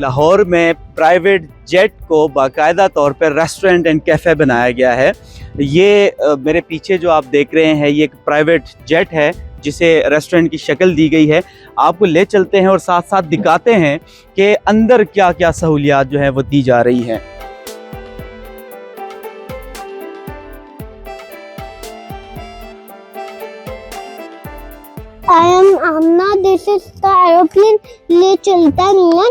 लाहौर में private jet को बाकायदा तौर पर रेस्टोरेंट एंड कैफ़े बनाया गया है। ये मेरे पीछे जो आप देख रहे हैं ये एक प्राइवेट जेट है जिसे रेस्टोरेंट की शक्ल दी गई है। आपको ले चलते हैं और साथ साथ दिखाते हैं कि अंदर क्या क्या सहूलियात जो है वो दी जा रही हैं। आमना दिस इज द एरोप्लेन। ले चलता नहीं है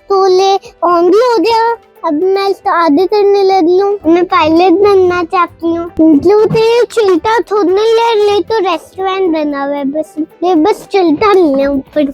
तो ले ऑन भी हो गया। अब मैं इसको आधे करने लगी हूँ। मैं पायलट बनना चाहती हूँ। मतलब ये चलता थोड़ा नहीं ले तो रेस्टोरेंट बना हुआ है बस। ये बस चलता नहीं है ऊपर।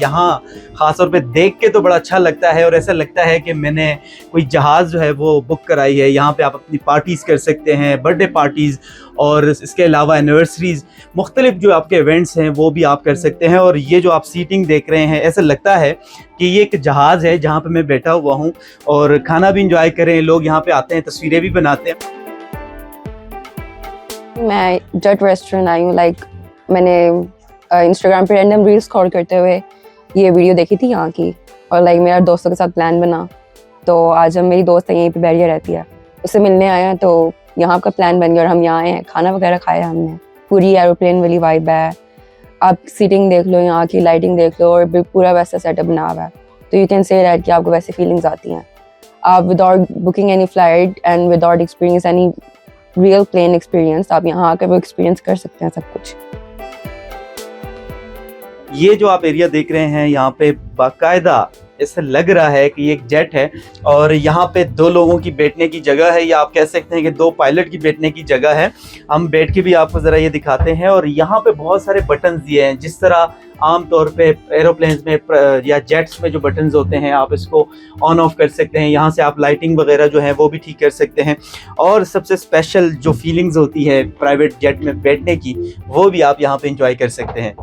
यहाँ ख़ास तौर पे देख के तो बड़ा अच्छा लगता है और ऐसा लगता है कि मैंने कोई जहाज़ जो है वो बुक कराई है। यहाँ पे आप अपनी पार्टीज़ कर सकते हैं, बर्थडे पार्टीज़, और इसके अलावा एनिवर्सरीज़, मुख्तलिफ जो आपके इवेंट्स हैं वो भी आप कर सकते हैं। और ये जो आप सीटिंग देख रहे हैं, ऐसा लगता है कि ये एक जहाज़ है जहाँ पर मैं बैठा हुआ हूँ और खाना भी इंजॉय करें। लोग यहाँ पर आते हैं, तस्वीरें भी बनाते हैं। मैं जेट रेस्टोरेंट आई हूँ। मैंने इंस्टाग्राम पे रैंडम रील्स स्क्रॉल करते हुए ये वीडियो देखी थी यहाँ की, और मेरा दोस्तों के साथ प्लान बना। तो आज हम, मेरी दोस्त है यहीं पे बैरिया रहती है, उससे मिलने आए हैं। तो यहाँ का प्लान बन गया और हम यहाँ आए हैं। खाना वगैरह खाया हमने। पूरी एरोप्लेन वाली वाइब है। आप सीटिंग देख लो, यहाँ की लाइटिंग देख लो, और पूरा वैसा सेटअप बना हुआ है। तो यू कैन से दैट कि आपको वैसे फीलिंग्स आती हैं। आप without booking any flight and without experience any real plane experience, आप यहाँ आकर वो एक्सपीरियंस कर सकते हैं सब कुछ। ये जो आप एरिया देख रहे हैं, यहाँ पे बाकायदा ऐसा लग रहा है कि ये एक जेट है और यहाँ पे दो लोगों की बैठने की जगह है, या आप कह सकते हैं कि दो पायलट की बैठने की जगह है। हम बैठ के भी आपको ज़रा ये दिखाते हैं। और यहाँ पे बहुत सारे बटन्स दिए हैं, जिस तरह आम तौर पे एरोप्लेन्स में या जेट्स में जो बटन्स होते हैं, आप इसको ऑन ऑफ कर सकते हैं। यहाँ से आप लाइटिंग वगैरह जो है वो भी ठीक कर सकते हैं। और सबसे स्पेशल जो फीलिंग्स होती है प्राइवेट जेट में बैठने की, वो भी आप यहाँ पे इंजॉय कर सकते हैं।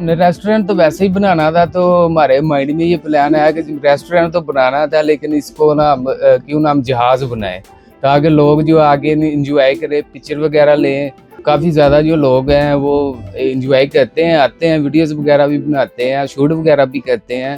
रेस्टोरेंट तो वैसे ही बनाना था, तो हमारे माइंड में ये प्लान आया कि रेस्टोरेंट तो बनाना था, लेकिन इसको ना क्यों ना हम जहाज़ बनाएं, ताकि लोग जो आगे इंजॉय करें, पिक्चर वगैरह लें। काफ़ी ज़्यादा जो लोग हैं वो इंजॉय करते हैं, आते हैं, वीडियोस वगैरह भी बनाते हैं, शूट वगैरह भी करते हैं।